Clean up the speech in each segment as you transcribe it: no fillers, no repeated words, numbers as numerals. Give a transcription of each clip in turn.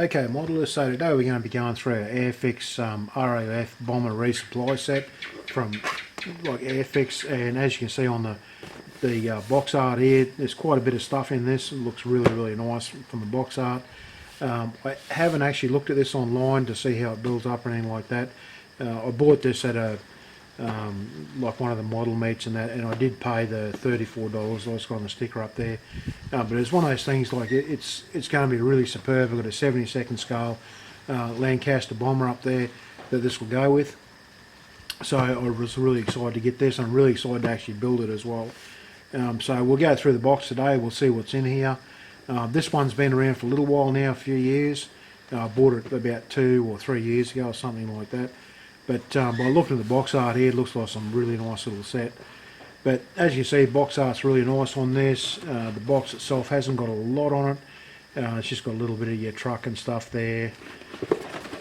Okay, modelers, so today we're going to be going through our Airfix RAF bomber resupply set from Airfix, and as you can see on the box art here, there's quite a bit of stuff in this. It looks really nice from the box art. I haven't actually looked at this online to see how it builds up or anything like that. I bought this at a one of the model meets and that, and I did pay the $34. I just got on the sticker up there, but it's one of those things like it's going to be really superb. I've got a 72nd scale Lancaster bomber up there that this will go with, so I was really excited to get this. I'm really excited to actually build it as well. So we'll go through the box today. We'll see what's in here. This one's been around for a little while now, a few years. I bought it about 2 or 3 years ago or something like that. But by looking at the box art here, it looks like some really nice little set. But as you see, box art's really nice on this. The box itself hasn't got a lot on it. It's just got a little bit of your truck and stuff there.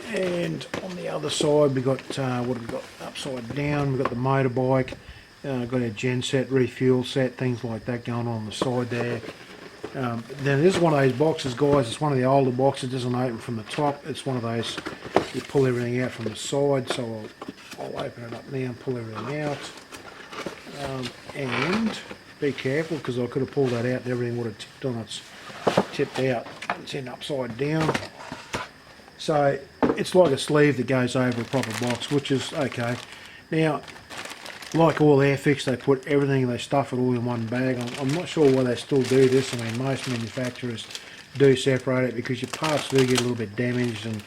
And on the other side, we've got, what have we got upside down? We've got the motorbike, got a gen set, refuel set, things like that going on the side there. Then this is one of those boxes, guys. It's one of the older boxes. It doesn't open from the top. It's one of those, you pull everything out from the side. So I'll open it up now and pull everything out. And be careful, because I could have pulled that out and everything would have tipped on. It's tipped out. It's in upside down. So it's like a sleeve that goes over a proper box, which is okay. Now, like all Airfix, they put everything, they stuff it all in one bag. I'm not sure why they still do this. I mean, most manufacturers do separate it because your parts do get a little bit damaged and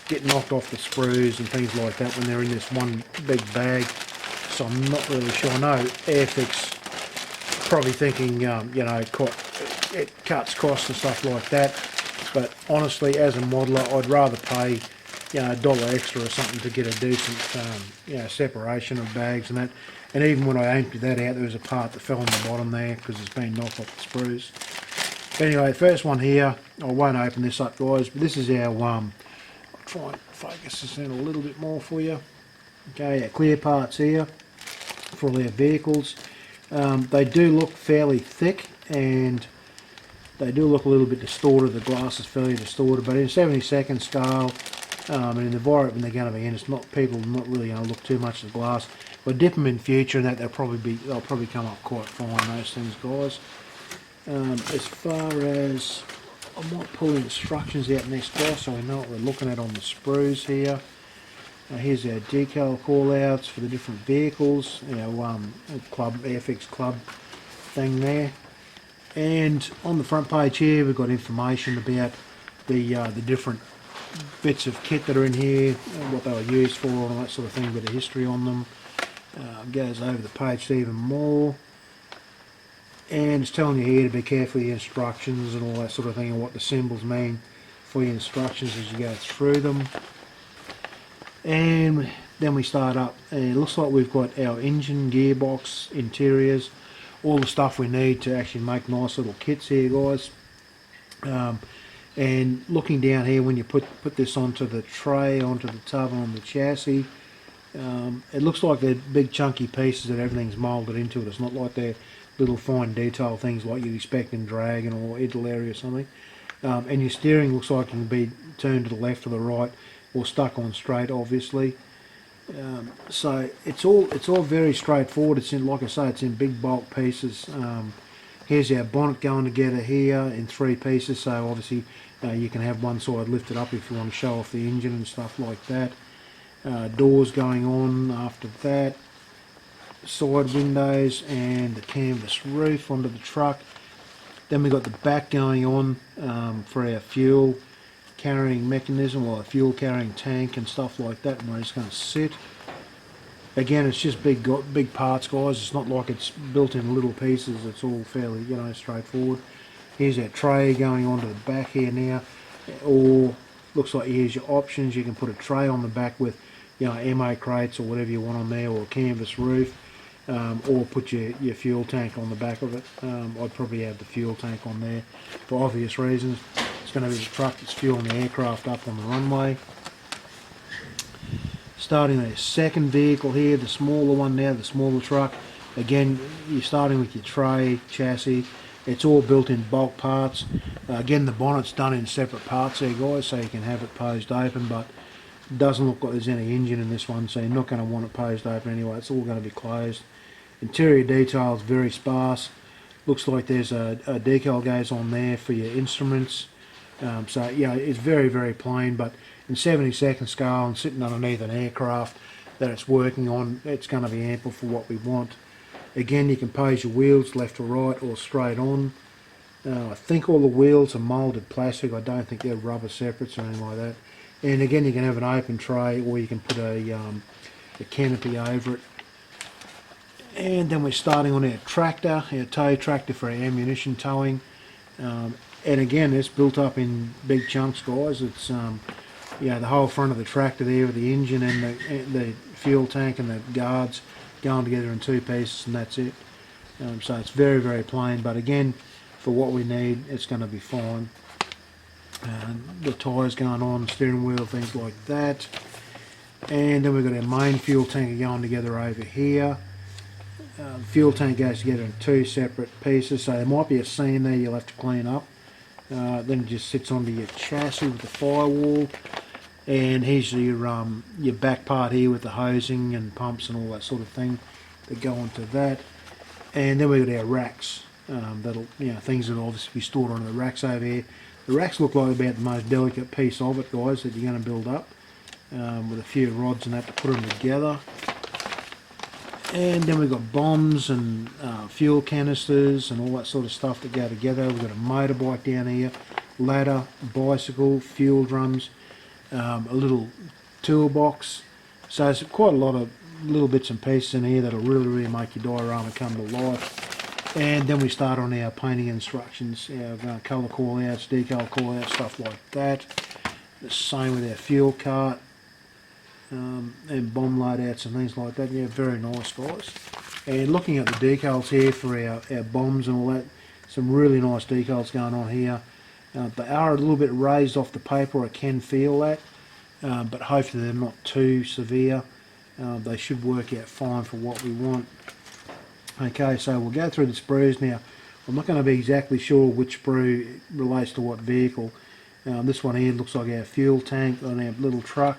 get knocked off the screws and things like that when they're in this one big bag. So I'm not really sure. I know Airfix probably thinking, you know, it cuts costs and stuff like that. But honestly, as a modeler, I'd rather pay, you know, $1 extra or something to get a decent, you know, separation of bags and that. And even when I emptied that out, there was a part that fell on the bottom there because it's been knocked off the sprues. Anyway, the first one here, I won't open this up, guys, but this is our, I'll try and focus this in a little bit more for you. Okay, our clear parts here for all our vehicles. They do look fairly thick and they do look a little bit distorted. The glass is fairly distorted, but in 72nd scale, and in the environment they're going to be in, it's not, people are not really going to look too much at the glass. But dip them in future and that, they'll probably come up quite fine, those things, guys. As far as, I might pull the instructions out next, guys, so we know what we're looking at on the sprues here. Here's our decal call outs for the different vehicles, our club, Airfix club thing there. And on the front page here, we've got information about the different bits of kit that are in here, what they were used for, and all that sort of thing, a bit of history on them. Goes over the page to even more, and it's telling you here to be careful of your instructions and all that sort of thing, and what the symbols mean for your instructions as you go through them. And then we start up, and it looks like we've got our engine, gearbox, interiors, all the stuff we need to actually make nice little kits here, guys. And looking down here, when you put this onto the tray, onto the tub, on the chassis, it looks like they're big chunky pieces that everything's moulded into it. It's not like they're little fine detail things like you'd expect in Dragon or Italy or something. And your steering looks like it can be turned to the left or the right, or stuck on straight, obviously. So it's all very straightforward. It's in, like I say, it's in big bulk pieces. Here's our bonnet going together here in 3 pieces, so obviously you can have one side lifted up if you want to show off the engine and stuff like that. Doors going on after that, side windows and the canvas roof onto the truck. Then we've got the back going on for our fuel carrying mechanism, or a fuel carrying tank and stuff like that, and where it's going to sit. Again, it's just big parts, guys. It's not like it's built in little pieces. It's all fairly, you know, straightforward. Here's our tray going onto the back here now, or looks like here's your options. You can put a tray on the back with, you know, ammo crates or whatever you want on there, or a canvas roof, or put your fuel tank on the back of it. I'd probably have the fuel tank on there for obvious reasons. It's going to be the truck that's fueling the aircraft up on the runway. Starting a second vehicle here, the smaller one now, the smaller truck. Again, you're starting with your tray, chassis, It's all built in bulk parts. Again, the bonnet's done in separate parts there, guys, so you can have it posed open, but it doesn't look like there's any engine in this one, so you're not going to want it posed open anyway. It's all going to be closed. Interior detail is very sparse. Looks like there's a decal goes on there for your instruments. So yeah, it's very, very plain, but in 70-second scale and sitting underneath an aircraft that it's working on, it's going to be ample for what we want. Again, you can pose your wheels left or right or straight on. I think all the wheels are moulded plastic. I don't think they're rubber separates or anything like that. And again, you can have an open tray, or you can put a canopy over it. And then we're starting on our tractor, our tow tractor for our ammunition towing. And again, it's built up in big chunks, guys. It's the whole front of the tractor there with the engine and the fuel tank and the guards going together in two pieces, and that's it. So it's very, very plain, but again, for what we need, it's going to be fine. The tyres going on, steering wheel, things like that. And then we've got our main fuel tank going together over here. The fuel tank goes together in two separate pieces, so there might be a seam there you'll have to clean up. Then it just sits onto your chassis with the firewall. And here's your back part here with the hosing and pumps and all that sort of thing that go onto that. And then we've got our racks. Things that obviously be stored on the racks over here. The racks look like about the most delicate piece of it, guys, that you're going to build up with a few rods and that to put them together. And then we've got bombs and fuel canisters and all that sort of stuff that go together. We've got a motorbike down here, ladder, bicycle, fuel drums, a little toolbox. So there's quite a lot of little bits and pieces in here that'll really, really make your diorama come to life. And then we start on our painting instructions, our colour call-outs, decal call-outs, stuff like that. The same with our fuel cart. And bomb loadouts and things like that. Yeah, very nice, guys. And looking at the decals here for our bombs and all that, some really nice decals going on here. They are a little bit raised off the paper, I can feel that, but hopefully they're not too severe. They should work out fine for what we want. Okay, so we'll go through the sprues now. I'm not going to be exactly sure which sprue relates to what vehicle. This one here looks like our fuel tank on our little truck.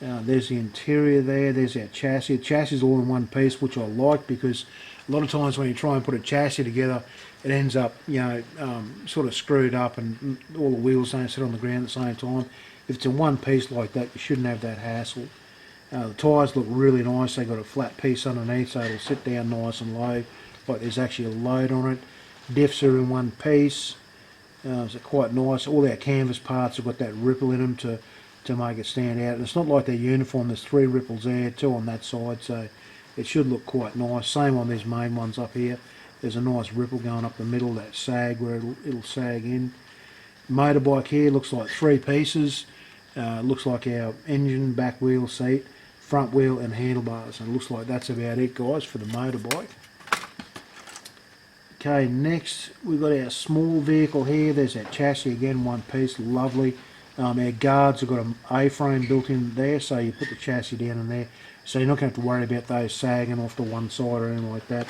There's the interior there, there's our chassis. The chassis is all in one piece, which I like, because a lot of times when you try and put a chassis together, it ends up, sort of screwed up and all the wheels don't sit on the ground at the same time. If it's in one piece like that, you shouldn't have that hassle. The tyres look really nice. They've got a flat piece underneath, so it'll sit down nice and low, but there's actually a load on it. Diffs are in one piece, so quite nice. All our canvas parts have got that ripple in them to make it stand out. And it's not like they're uniform. There's 3 ripples there, 2 on that side, so it should look quite nice. Same on these main ones up here. There's a nice ripple going up the middle, that sag where it'll sag in. Motorbike here looks like 3 pieces. Looks like our engine, back wheel, seat, front wheel and handlebars. And it looks like that's about it, guys, for the motorbike. Okay, next we've got our small vehicle here. There's our chassis again, one piece, lovely. Our guards have got an A-frame built in there, so you put the chassis down in there, so you're not going to have to worry about those sagging off to one side or anything like that.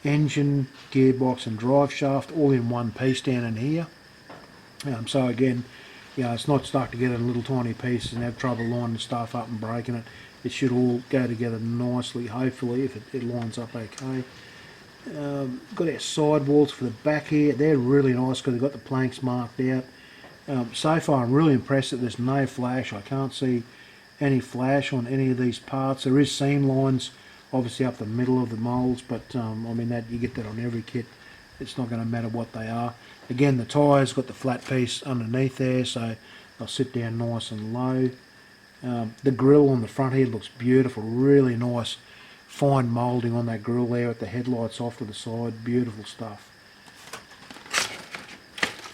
Engine, gearbox and drive shaft all in one piece down in here. So again, it's not stuck together in little tiny pieces and have trouble lining stuff up and breaking it. It should all go together nicely, hopefully, if it lines up okay. Got our sidewalls for the back here. They're really nice because they've got the planks marked out. So far I'm really impressed that there's no flash. I can't see any flash on any of these parts. There is seam lines obviously up the middle of the moulds, but that you get that on every kit. It's not going to matter what they are. Again, the tyres got the flat piece underneath there, so they'll sit down nice and low. The grille on the front here looks beautiful, really nice fine moulding on that grille there with the headlights off to the side, beautiful stuff.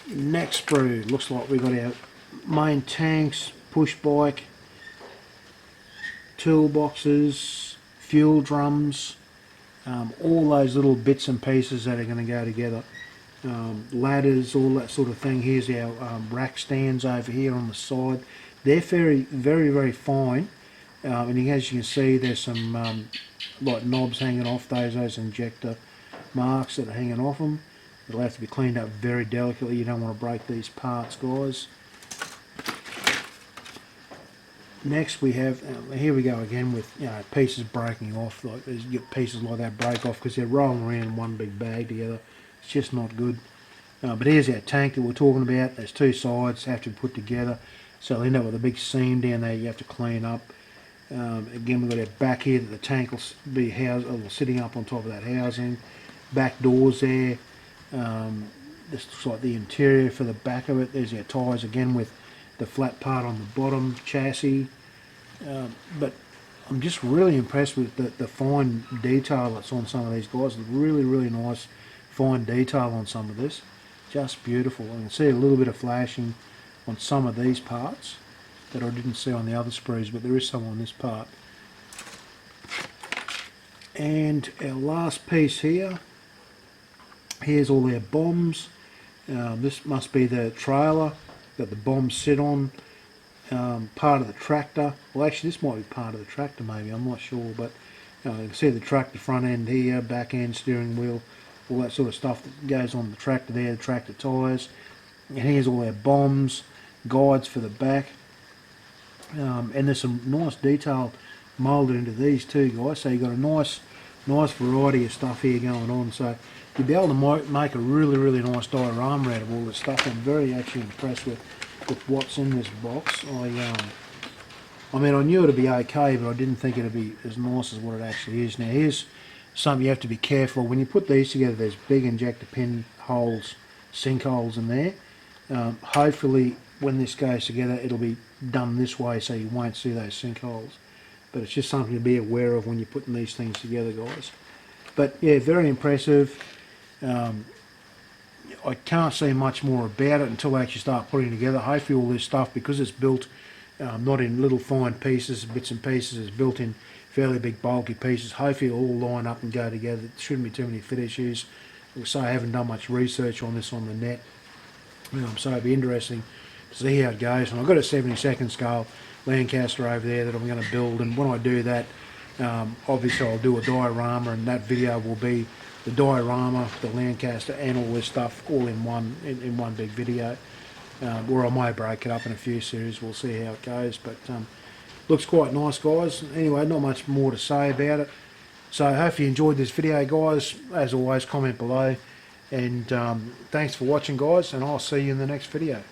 Next sprue, looks like we've got our main tanks, push bike, toolboxes, fuel drums, all those little bits and pieces that are going to go together. Ladders, all that sort of thing. Here's our rack stands over here on the side. They're very, very, very fine. And as you can see, there's some like knobs hanging off those injector marks that are hanging off them. It'll have to be cleaned up very delicately. You don't want to break these parts, guys. Next we have, here we go again with, you know, pieces breaking off. Like you get pieces like that break off because they're rolling around in one big bag together. It's just not good. But here's our tank that we're talking about. There's two sides have to be put together, so they'll end up with a big seam down there you have to clean up. Again, we've got our back here that the tank will be housed, or sitting up on top of that housing. Back doors there. This looks like the interior for the back of it. There's our tyres again with the flat part on the bottom chassis. But I'm just really impressed with the fine detail that's on some of these guys. Really, really nice fine detail on some of this. Just beautiful. I can see a little bit of flashing on some of these parts that I didn't see on the other sprues, but there is some on this part. And our last piece here, here's all our bombs. This must be the trailer that the bombs sit on. Part of the tractor. Well, actually this might be part of the tractor maybe, I'm not sure, but you can see the tractor front end here, back end, steering wheel, all that sort of stuff that goes on the tractor there, the tractor tyres. And here's all our bombs, guides for the back. And there's some nice detail moulded into these too, guys, so you've got a nice variety of stuff here going on. So you'll be able to make a really, really nice diorama out of all this stuff. I'm very actually impressed with what's in this box. I mean, I knew it'd be okay, but I didn't think it'd be as nice as what it actually is. Now here's something you have to be careful. When you put these together, there's big injector pin holes, sink holes in there. Hopefully when this goes together it'll be done this way so you won't see those sink holes. But it's just something to be aware of when you're putting these things together, guys. But yeah, very impressive. I can't say much more about it until I actually start putting it together. Hopefully all this stuff, because it's built not in little fine pieces, bits and pieces, it's built in fairly big bulky pieces. Hopefully it'll all line up and go together. There shouldn't be too many fit issues. So I haven't done much research on this on the net. So it'll be interesting to see how it goes. And I've got a 72nd scale Lancaster over there that I'm going to build, and when I do that, obviously I'll do a diorama, and that video will be the diorama, the Lancaster, and all this stuff all in one big video. Or I may break it up in a few series. We'll see how it goes, but looks quite nice, guys. Anyway, not much more to say about it. So I hope you enjoyed this video, guys. As always, comment below, and thanks for watching, guys, and I'll see you in the next video.